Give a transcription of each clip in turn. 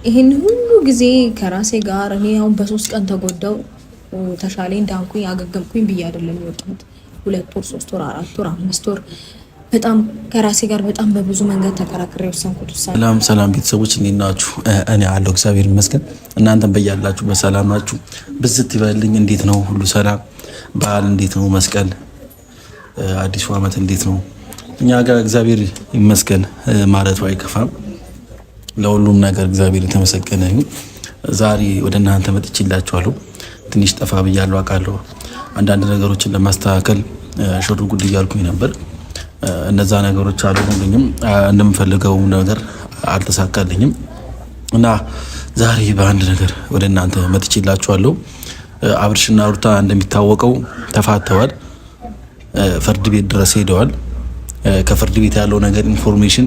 ይሄን ሁሉ ጊዜ ከራሴ ጋር እኔ አሁን በ3 ቀን ተጎዳው ተሻለኝ ዳንኩኝ አገገምኩኝ ብዬ አይደለም የወጣሁት 2 ወር 3 ወር 4 ወር 5 ወር በጣም ከራሴ ጋር በጣም በብዙ መንገድ ተከራክሬ ወሰንኩት ውሳኔ። ሰላም ቤተሰቦች እንዴት ናችሁ? እኔ አለሁ እግዚአብሔር ይመስገን። እናንተም በያላችሁ በሰላም ናችሁ? ብዝት ይበልኝ። እንዴት ነው? ሁሉ ሰላም? በዓል እንዴት ነው? መስቀል፣ አዲሱ ዓመት እንዴት ነው? እኛ ጋር እግዚአብሔር ይመስገን ማለቱ አይከፋም። ለሁሉም ነገር እግዚአብሔር የተመሰገነ ይሁን። ዛሬ ወደ እናንተ መጥቼላችኋለሁ። ትንሽ ጠፋ ብያለሁ አውቃለሁ። አንዳንድ ነገሮችን ለማስተካከል ሽሩ ጉድ እያልኩኝ ነበር። እነዛ ነገሮች አልሆኑልኝም፣ እንደምፈልገው ነገር አልተሳካልኝም እና ዛሬ በአንድ ነገር ወደ እናንተ መጥቼላችኋለሁ። አብርሽና ሩታ እንደሚታወቀው ተፋተዋል። ፍርድ ቤት ድረስ ሄደዋል። ከፍርድ ቤት ያለው ነገር ኢንፎርሜሽን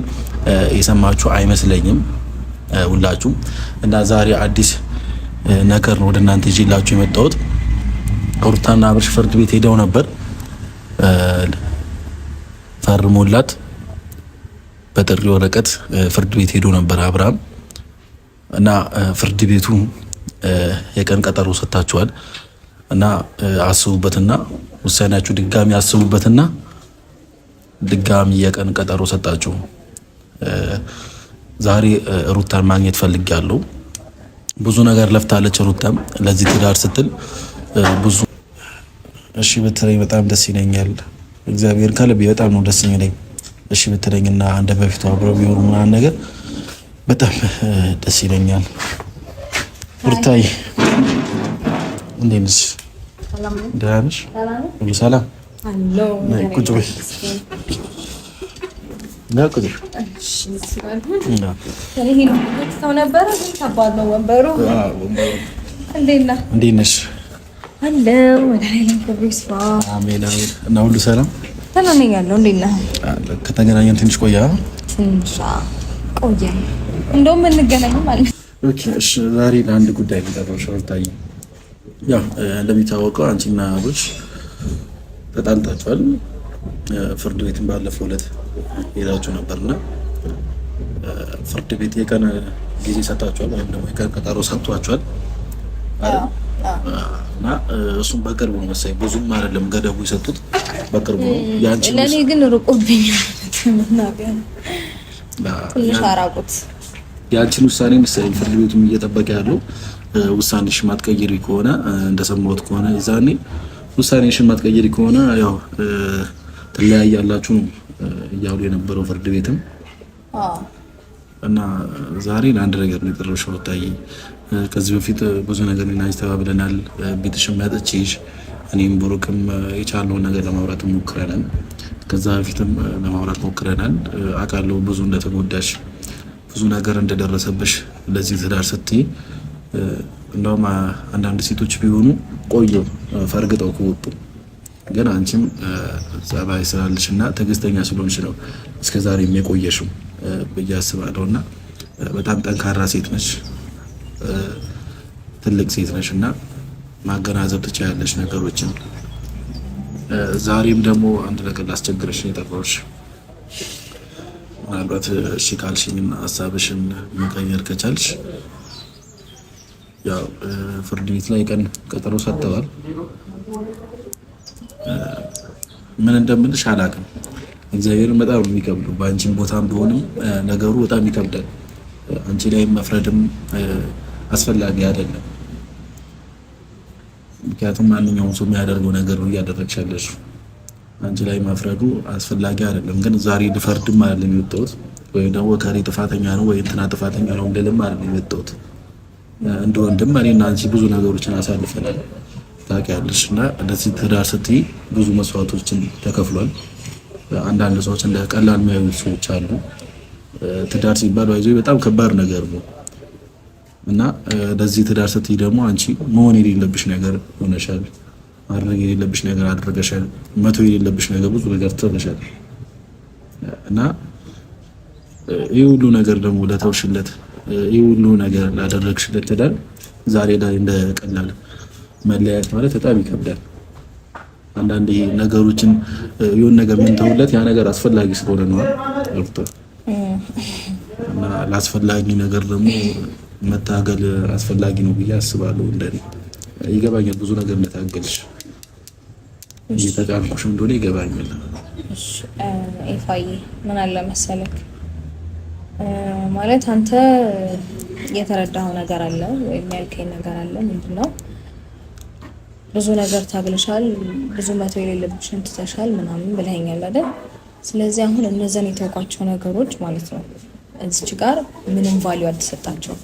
የሰማችሁ አይመስለኝም ሁላችሁም እና ዛሬ አዲስ ነገር ነው ወደ እናንተ ይዤላችሁ የመጣሁት። ሩታና አብርሽ ፍርድ ቤት ሄደው ነበር። ፈርሞላት በጥሪ ወረቀት ፍርድ ቤት ሄዶ ነበር አብርሃም እና ፍርድ ቤቱ የቀን ቀጠሮ ሰጥታችኋል እና አስቡበትና ውሳኔያችሁ ድጋሚ አስቡበትና ድጋሚ የቀን ቀጠሮ ሰጣችሁ። ዛሬ ሩታን ማግኘት ፈልጊያለሁ። ብዙ ነገር ለፍታለች ሩታም ለዚህ ትዳር ስትል ብዙ እሺ ብትለኝ በጣም ደስ ይለኛል። እግዚአብሔር ከልቤ በጣም ነው ደስ የሚለኝ። እሺ ብትለኝና እንደ በፊቱ አብረው ቢሆኑ ምናምን ነገር በጣም ደስ ይለኛል። ሩታዬ እንዴት ነሽ? ደህና ነሽ? ሁሉ ሰላም? ቁጭ በይ። እንዴት ነሽ? እና ሁሉ ሰላም? ከተገናኘን ትንሽ ቆያ እንደውም እንገናኝ ማለት ነው። ዛሬ ለአንድ ጉዳይ የሚጠራው ሩታዬ፣ ያው እንደሚታወቀው አንቺና አብርሽ ተጣልታችኋል። ፍርድ ቤትን ባለፈው ዕለት ሄዳችሁ ነበርና ፍርድ ቤት የቀን ጊዜ ሰጣችኋል ወይም ደግሞ የቀን ቀጠሮ ሰጥቷችኋል እና እሱም በቅርቡ ነው መሰለኝ፣ ብዙም አይደለም ገደቡ የሰጡት በቅርቡ ነው። ያንቺ ለኔ ግን ሩቆብኛል ምናምን ትንሽ አራቁት። ያንቺን ውሳኔ መሰለኝ ፍርድ ቤቱም እየጠበቀ ያለው። ውሳኔሽ ማትቀይሪ ከሆነ እንደሰማሁት ከሆነ ይዛኔ ውሳኔሽን ማትቀይሪ ከሆነ ያው ትለያያላችሁ እያሉ የነበረው ፍርድ ቤትም እና ዛሬ ለአንድ ነገር ነው የጠራሁሽ ሩታዬ። ከዚህ በፊት ብዙ ነገር ተባብለናል። ቤትሽም መጥቼሽ እኔም ብሩክም የቻልነውን ነገር ለማውራት ሞክረናል። ከዛ በፊትም ለማውራት ሞክረናል። አውቃለሁ ብዙ እንደተጎዳሽ፣ ብዙ ነገር እንደደረሰብሽ ለዚህ ትዳር ስትይ። እንደውም አንዳንድ ሴቶች ቢሆኑ ቆዩ ፈርግጠው ከወጡ፣ ግን አንቺም ጸባይ ስላለሽ እና ትዕግስተኛ ስለሆንሽ ነው እስከዛሬ የቆየሽው ብዬ አስባለሁና በጣም ጠንካራ ሴት ነሽ፣ ትልቅ ሴት ነሽ እና ማገናዘብ ትችያለሽ ነገሮችን። ዛሬም ደግሞ አንድ ነገር ላስቸግረሽ ነው የጠራሁሽ። ምናልባት እሺ ካልሽኝና ሀሳብሽን መቀየር ከቻልሽ፣ ያው ፍርድ ቤት ላይ ቀን ቀጠሮ ሰጥተዋል። ምን እንደምልሽ አላውቅም። እግዚአብሔርን በጣም ነው የሚከብደው። በአንቺም ቦታም ቢሆንም ነገሩ በጣም ይከብዳል። አንቺ ላይ መፍረድም አስፈላጊ አይደለም። ምክንያቱም ማንኛውም ሰው የሚያደርገው ነገር ነው እያደረግሽ ያለሽው። አንቺ ላይ መፍረዱ አስፈላጊ አይደለም። ግን ዛሬ ልፈርድም አይደለም የወጣሁት፣ ወይም ደግሞ ከሬ ጥፋተኛ ነው ወይ እንትና ጥፋተኛ ነው እንደልም አይደለም የወጣሁት። እንደ ወንድም እኔና አንቺ ብዙ ነገሮችን አሳልፈናል ታውቂያለሽ። እና እንደዚህ ትዳር ስትይ ብዙ መስዋዕቶችን ተከፍሏል። አንዳንድ ሰዎች እንደ ቀላል የሚያዩ ሰዎች አሉ። ትዳር ሲባል ባይዞ በጣም ከባድ ነገር ነው እና ለዚህ ትዳር ስትይ ደግሞ አንቺ መሆን የሌለብሽ ነገር ሆነሻል፣ ማድረግ የሌለብሽ ነገር አድርገሻል፣ መተው የሌለብሽ ነገር ብዙ ነገር ትተሻል እና ይህ ሁሉ ነገር ደግሞ ለተውሽለት፣ ይህ ሁሉ ነገር ላደረግሽለት ትዳር ዛሬ ላይ እንደ ቀላል መለያየት ማለት በጣም ይከብዳል። አንዳንዴ ነገሮችን የሆነ ነገር ምን ተውለት ያ ነገር አስፈላጊ ስለሆነ ነው አልኩት እና ላስፈላጊ ነገር ደግሞ መታገል አስፈላጊ ነው ብዬ አስባለሁ። እንደኔ ይገባኛል ብዙ ነገር እንደታገልሽ እየተጫንኩሽ እንደሆነ ይገባኛል። እሺ ኤፋዬ ምን አለ መሰለክ ማለት አንተ የተረዳኸው ነገር አለ ወይም ያልከኝ ነገር አለ። ምንድነው? ብዙ ነገር ታግለሻል፣ ብዙ መተው የሌለብሽን ትተሻል ምናምን ብለኸኛል አይደል? ስለዚህ አሁን እነዛን የተውኳቸው ነገሮች ማለት ነው እዚች ጋር ምንም ቫልዩ አልተሰጣቸውም።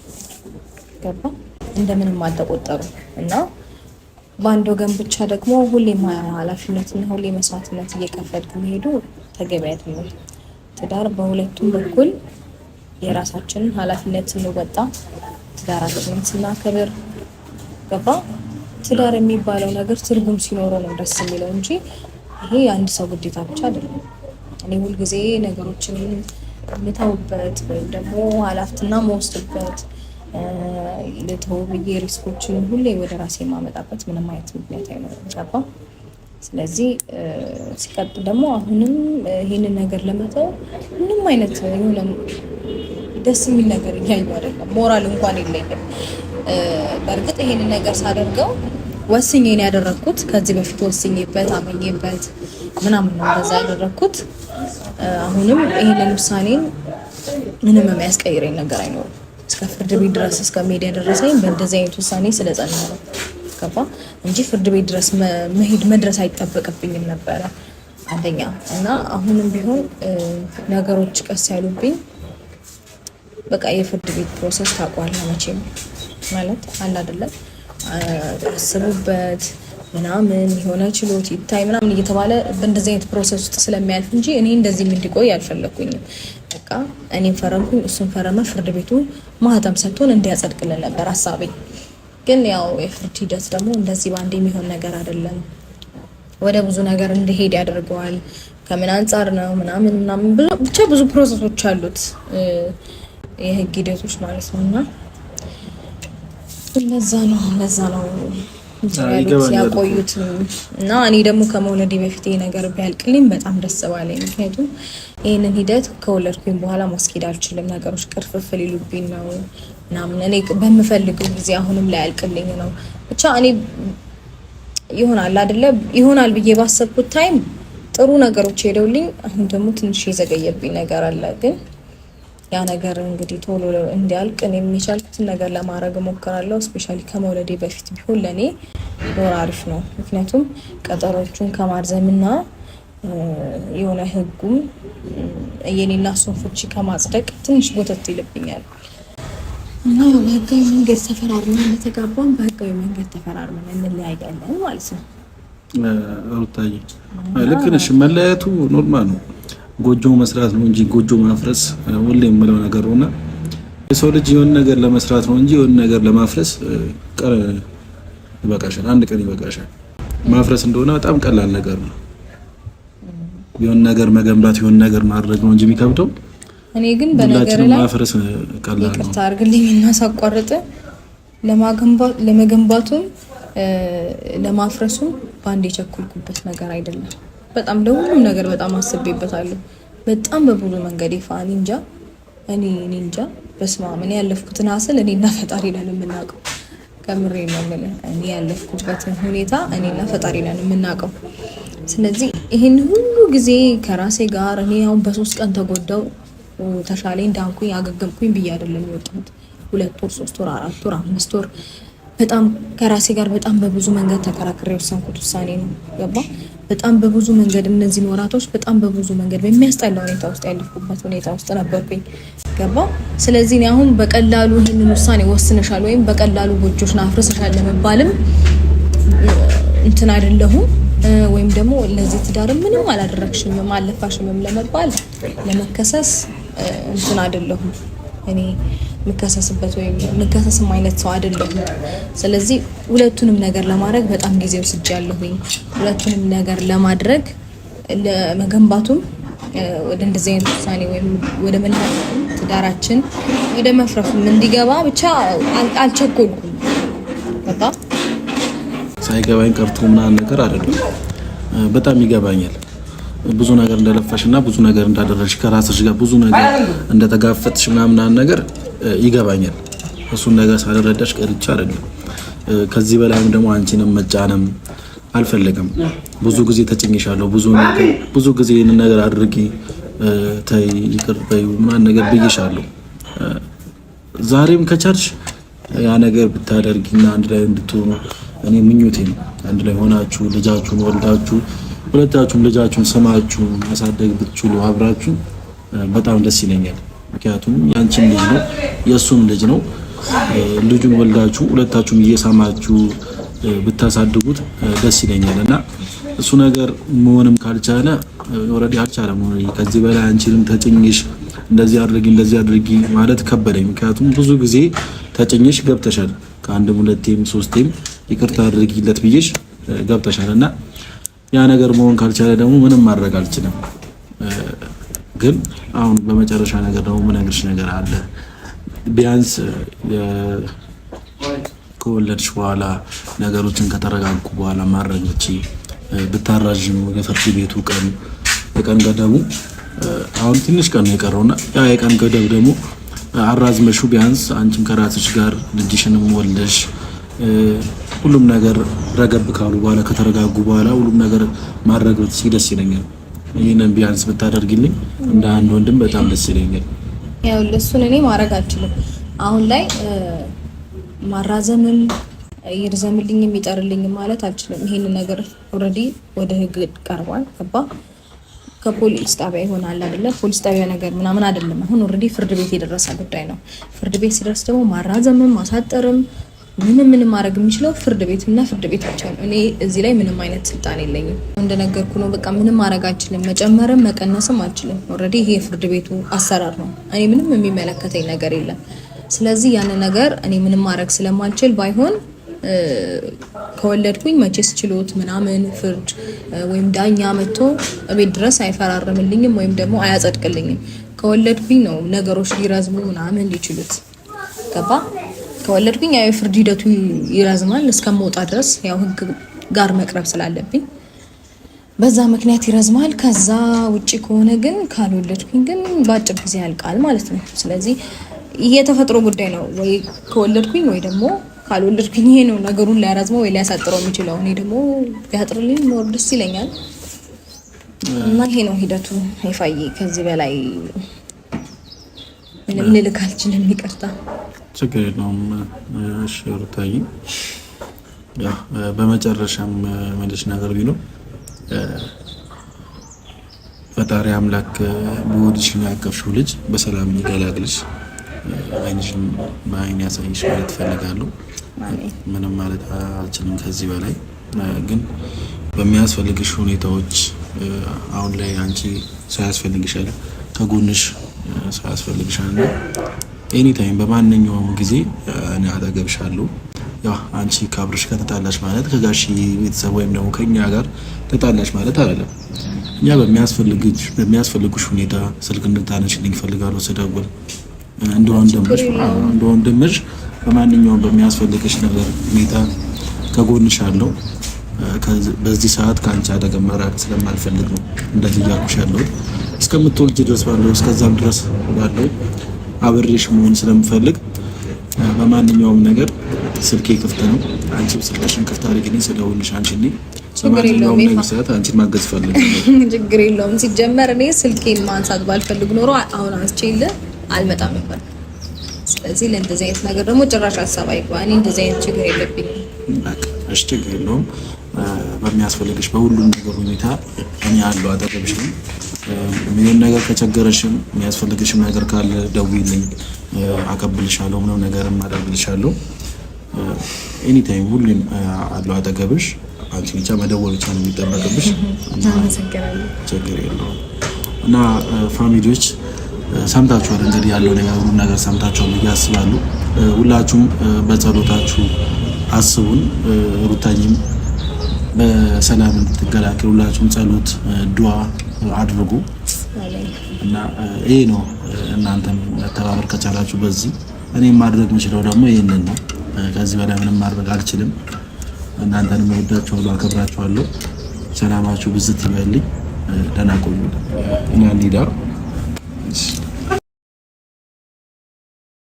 ገባ? እንደምንም አልተቆጠሩ እና በአንድ ወገን ብቻ ደግሞ ሁሌ ኃላፊነትና ሁሌ መስዋዕትነት እየከፈልኩ መሄዱ ተገቢ አይደለም። ትዳር በሁለቱም በኩል የራሳችንን ኃላፊነት ስንወጣ ትዳራችንን ስናከብር ገባ? ትዳር የሚባለው ነገር ትርጉም ሲኖረው ነው ደስ የሚለው እንጂ ይሄ የአንድ ሰው ግዴታ ብቻ አይደለም። እኔ ሁልጊዜ ነገሮችን የምተውበት ወይም ደግሞ ኃላፊነትና መወስድበት ለተው ብዬ ሪስኮችን ሁሌ ወደ ራሴ የማመጣበት ምንም አይነት ምክንያት አይኖርም። ገባ? ስለዚህ ሲቀጥል ደግሞ አሁንም ይሄንን ነገር ለመተው ምንም አይነት የሆነ ደስ የሚል ነገር እያየሁ አይደለም። ሞራል እንኳን የለኝም። በእርግጥ ይሄንን ነገር ሳደርገው ወስኜ ነው ያደረኩት። ከዚህ በፊት ወስኜበት አመኜበት ምናምን ነው እንደዛ ያደረኩት። አሁንም ይሄንን ውሳኔን ምንም የሚያስቀይረኝ ነገር አይኖርም። እስከ ፍርድ ቤት ድረስ እስከ መሄድ ያደረሰኝ በእንደዚህ አይነት ውሳኔ ስለጸና ነው። ገባ? እንጂ ፍርድ ቤት ድረስ መድረስ አይጠበቅብኝም ነበረ አንደኛ። እና አሁንም ቢሆን ነገሮች ቀስ ያሉብኝ በቃ የፍርድ ቤት ፕሮሰስ ታውቀዋለህ መቼም ማለት አለ አይደለም አስቡበት ምናምን የሆነ ችሎት ይታይ ምናምን እየተባለ በእንደዚህ አይነት ፕሮሰስ ውስጥ ስለሚያልፍ እንጂ እኔ እንደዚህም እንዲቆይ አልፈለኩኝም። በቃ እኔም ፈረምኩኝ፣ እሱም ፈረመ፣ ፍርድ ቤቱ ማህተም ሰጥቶን እንዲያጸድቅልን ነበር ሀሳቤ። ግን ያው የፍርድ ሂደት ደግሞ እንደዚህ በአንድ የሚሆን ነገር አይደለም። ወደ ብዙ ነገር እንዲሄድ ያደርገዋል። ከምን አንጻር ነው ምናምን ብቻ ብዙ ፕሮሰሶች አሉት የህግ ሂደቶች ማለት ነው። እና ለዛ ነው ያቆዩት። እና እኔ ደግሞ ከመውለዴ በፊት ይሄ ነገር ቢያልቅልኝ በጣም ደስ ባለኝ። ምክንያቱም ይህንን ሂደት ከወለድኩኝ በኋላ ማስኬድ አልችልም። ነገሮች ቅርፍፍል ይሉብኝ ነው ምናምን። እኔ በምፈልገው ጊዜ አሁንም ላይ ያልቅልኝ ነው። ብቻ እኔ ይሆናል አይደለ ይሆናል ብዬ ባሰብኩት ታይም ጥሩ ነገሮች ሄደውልኝ፣ አሁን ደግሞ ትንሽ የዘገየብኝ ነገር አለ። ግን ያ ነገር እንግዲህ ቶሎ እንዲያልቅ እኔ የሚቻልኩትን ነገር ለማድረግ እሞክራለሁ። ስፔሻሊ ከመውለዴ በፊት ቢሆን ለእኔ ኖር አሪፍ ነው። ምክንያቱም ቀጠሮቹን ከማርዘምና የሆነ ህጉም የኔና እሱን ፍቺ ከማጽደቅ ትንሽ ጎተት ይልብኛል እና በህጋዊ መንገድ ተፈራርመን እንደተጋባን በህጋዊ መንገድ ተፈራርመን እንለያያለን ማለት ነው። ሩታዬ ልክ ነሽ። መለያየቱ ኖርማል ነው። ጎጆ መስራት ነው እንጂ ጎጆ ማፍረስ ሁሌ የምለው ነገር ነውና የሰው ልጅ የሆነ ነገር ለመስራት ነው እንጂ የሆነ ነገር ለማፍረስ ይበቃሻል። አንድ ቀን ይበቃሻል። ማፍረስ እንደሆነ በጣም ቀላል ነገር ነው። የሆነ ነገር መገንባት የሆነ ነገር ማድረግ ነው እንጂ የሚከብደው። እኔ ግን በነገር ላይ ማፍረስ ቀላል ነው። ይቅርታ አድርግልኝ እና ሳቋርጥ ለመገንባቱም ለማፍረሱም በአንድ የቸኩልኩበት ነገር አይደለም። በጣም ለሁሉም ነገር በጣም አስቤበታለሁ። በጣም በብዙ መንገድ ይፋን እኔ እንጃ በስመ አብ እኔ ያለፍኩትን ሀስል እኔና ፈጣሪ ነን የምናውቀው። ከምሬ ነው የምልህ። እኔ ያለፍኩበትን ሁኔታ እኔና ፈጣሪ ነን የምናውቀው። ስለዚህ ይሄን ሁሉ ጊዜ ከራሴ ጋር እኔ አሁን በ3 ቀን ተጎዳው ተሻለኝ ዳንኩኝ አገገምኩኝ ብዬ አይደለም የወጣሁት። 2 ወር 3 ወር 4 ወር 5 ወር በጣም ከራሴ ጋር በጣም በብዙ መንገድ ተከራክሬ የወሰንኩት ውሳኔ ነው። ገባ? በጣም በብዙ መንገድ እነዚህ ወራቶች በጣም በብዙ መንገድ በሚያስጠላ ሁኔታ ውስጥ ያለፍኩበት ሁኔታ ውስጥ ነበርኩኝ። ገባ? ስለዚህ እኔ አሁን በቀላሉ ይህንን ውሳኔ ወስነሻል ወይም በቀላሉ ጎጆሽን አፍርሰሻል ለመባልም እንትን አይደለሁም። ወይም ደግሞ ለዚህ ትዳር ምንም አላደረግሽም አለፋሽም ለመባል ለመከሰስ እንትን አይደለሁም። እኔ መከሰስበት ወይም መከሰስም አይነት ሰው አይደለሁም። ስለዚህ ሁለቱንም ነገር ለማድረግ በጣም ጊዜ ወስጃለሁኝ። ሁለቱንም ነገር ለማድረግ ለመገንባቱም ወደ እንደዚህ አይነት ውሳኔ ወይም ወደ መለያየቱም ትዳራችን ወደ መፍረሱም እንዲገባ ብቻ አልቸኮልኩም። በቃ ሳይገባኝ ቀርቶ ምናምን ነገር አይደለም። በጣም ይገባኛል። ብዙ ነገር እንደለፋሽና ብዙ ነገር እንዳደረግሽ ከራስሽ ጋር ብዙ ነገር እንደተጋፈጥሽ ምናምን ነገር ይገባኛል። እሱን ነገር ሳልረዳሽ ቀርቼ አይደለም። ከዚህ በላይም ደግሞ አንቺንም መጫንም አልፈለግም። ብዙ ጊዜ ተጭኝሻለሁ። ብዙ ጊዜ ይህንን ነገር አድርጊ፣ ተይ፣ ይቅር በይው ምናምን ነገር ብዬሻለሁ። ዛሬም ከቻልሽ ያ ነገር ብታደርጊና አንድ ላይ እንድትሆኑ እኔ ምኞቴ ነው። አንድ ላይ ሆናችሁ ልጃችሁን ወልዳችሁ ሁለታችሁም ልጃችሁን ስማችሁ ማሳደግ ብትችሉ አብራችሁ በጣም ደስ ይለኛል። ምክንያቱም ያንቺም ልጅ ነው የእሱም ልጅ ነው። ልጁን ወልዳችሁ ሁለታችሁም እየሳማችሁ ብታሳድጉት ደስ ይለኛል እና እሱ ነገር መሆንም ካልቻለ ኦልሬዲ አልቻለም። ከዚህ በላይ አንቺንም ተጭኝሽ እንደዚህ አድርጊ ማለት ከበደኝ። ምክንያቱም ብዙ ጊዜ ተጭኝሽ ገብተሻል። ከአንድም ሁለቴም ሶስቴም ይቅርታ አድርጊለት ብዬሽ ገብተሻል እና ያ ነገር መሆን ካልቻለ ደግሞ ምንም ማድረግ አልችልም። ግን አሁን በመጨረሻ ነገር ደግሞ ምነግርሽ ነገር አለ። ቢያንስ ከወለድሽ በኋላ ነገሮችን ከተረጋጉ በኋላ ማድረግ ብታራዥሙ የፍርድ ቤቱ የቀን ገደቡ አሁን ትንሽ ቀን ነው የቀረውና ያ የቀን ገደብ ደግሞ አራዝመሹ ቢያንስ አንቺም ከራስሽ ጋር ልጅሽንም ወልደሽ ሁሉም ነገር ረገብ ካሉ በኋላ ከተረጋጉ በኋላ ሁሉም ነገር ማድረግ ደስ ይለኛል። ይህንን ቢያንስ ብታደርግልኝ እንደ አንድ ወንድም በጣም ደስ ይለኛል። ያው ለሱን እኔ ማድረግ አልችልም። አሁን ላይ ማራዘምም ይርዘምልኝም ይጠርልኝም ማለት አልችልም። ይሄንን ነገር ኦልሬዲ ወደ ህግ ቀርቧል። ገባ ከፖሊስ ጣቢያ ይሆናል አይደለ? ፖሊስ ጣቢያ ነገር ምናምን አይደለም። አሁን ኦልሬዲ ፍርድ ቤት የደረሰ ጉዳይ ነው። ፍርድ ቤት ሲደርስ ደግሞ ማራዘምም ማሳጠርም ምንም ማድረግ የሚችለው ፍርድ ቤት እና ፍርድ ቤት ብቻ ነው። እኔ እዚህ ላይ ምንም አይነት ስልጣን የለኝም። እንደነገርኩ ነው። በቃ ምንም ማድረግ አልችልም። መጨመርም መቀነስም አልችልም። ኦልሬዲ ይሄ የፍርድ ቤቱ አሰራር ነው። እኔ ምንም የሚመለከተኝ ነገር የለም። ስለዚህ ያን ነገር እኔ ምንም ማድረግ ስለማልችል ባይሆን ከወለድኩኝ መቼስ ችሎት ምናምን ፍርድ ወይም ዳኛ መጥቶ እቤት ድረስ አይፈራርምልኝም ወይም ደግሞ አያጸድቅልኝም። ከወለድኩኝ ነው ነገሮች ሊረዝሙ ምናምን ሊችሉት። ገባ ከወለድኩኝ ያው የፍርድ ሂደቱ ይረዝማል እስከምወጣ ድረስ ያው ህግ ጋር መቅረብ ስላለብኝ በዛ ምክንያት ይረዝማል። ከዛ ውጪ ከሆነ ግን ካልወለድኩኝ ግን በአጭር ጊዜ ያልቃል ማለት ነው። ስለዚህ ይሄ የተፈጥሮ ጉዳይ ነው። ወይ ከወለድኩኝ ወይ ደግሞ ካልወለድኩኝ ይሄ ነው ነገሩን ሊያረዝመው ወይ ሊያሳጥረው የሚችለው። እኔ ደግሞ ቢያጥርልኝ ሞር ደስ ይለኛል እና ይሄ ነው ሂደቱ። ይፋዬ ከዚህ በላይ ምንም ልልክ አልችልም። ይቅርታ። ችግር የለውም። እሺ ሩታዬ፣ በመጨረሻም መልሽ ነገር ቢኖር ፈጣሪ አምላክ በወዲሽ ያቀፍሽው ልጅ በሰላም ይገላግልሽ፣ አይንሽም በአይን ያሳይሽ ማለት እፈልጋለሁ። ምንም ማለት አልችልም ከዚህ በላይ ግን በሚያስፈልግሽ ሁኔታዎች አሁን ላይ አንቺ ሳያስፈልግሻል፣ ከጎንሽ ሳያስፈልግሻል ኤኒ ታይም በማንኛውም ጊዜ እኔ አጠገብሻለሁ። ያው አንቺ ካብርሽ ከተጣላሽ ማለት ከጋሺ ቤተሰብ ወይም ደግሞ ከኛ ጋር ተጣላሽ ማለት አይደለም። እኛ በሚያስፈልግሽ ሁኔታ ስልክ እንድታነሽልኝ እፈልጋለሁ። ስደውል እንደ ወንድምሽ በማንኛውም በሚያስፈልግሽ ነገር ሁኔታ ከጎንሽ አለው። በዚህ ሰዓት ከአንቺ አጠገብ መራቅ ስለማልፈልግ ነው እንደዚህ እያልኩሽ ያለሁት። እስከምትወልጂ ድረስ ባለው እስከዛም ድረስ ባለው አብሬሽ መሆን ስለምፈልግ በማንኛውም ነገር ስልኬ ክፍት ነው። አንቺም ስልክሽን ክፍት አድርጊልኝ። ስደውልሽ አንቺልኝ በማንኛውም ነገር ሰዓት አንቺን ማገዝ ፈልጋለሁ። ችግር የለውም። ሲጀመር እኔ ስልኬን ማንሳት ባልፈልግ ኖሮ አሁን አንስቼልህ አልመጣም ነበር። ስለዚህ ለእንደዚህ አይነት ነገር ደግሞ ጭራሽ ሀሳብ አይግባ። እኔ እንደዚህ አይነት ችግር የለብኝም። እሺ ችግር የለውም። በሚያስፈልግሽ በሁሉም ነገር ሁኔታ እኔ አለሁ አጠገብሽ ነኝ። ምንም ነገር ከቸገረሽም የሚያስፈልግሽም ነገር ካለ ደውይልኝ፣ አቀብልሻለሁ። ምንም ነገርም አደርግልሻለሁ። ኤኒ ታይም ሁሌም አለሁ አጠገብሽ። አንቺ ብቻ መደወል ብቻ ነው የሚጠበቅብሽ። ችግር የለውም። እና ፋሚሊዎች ሰምታችኋል እንግዲህ ያለው ነገር ሰምታችኋል ብዬ አስባለሁ። ሁላችሁም በጸሎታችሁ አስቡን። ሩታዬም በሰላም እንድትገላገል ሁላችሁም ጸሎት ዱዓ አድርጉ እና ይሄ ነው። እናንተም መተባበር ከቻላችሁ በዚህ እኔም ማድረግ የምችለው ደግሞ ይሄንን ነው። ከዚህ በላይ ምንም ማድረግ አልችልም። እናንተንም እወዳችኋለሁ፣ አከብራችኋለሁ። ሰላማችሁ ብዝት ይበልኝ። ደህና ቆዩ። እና እንሂዳ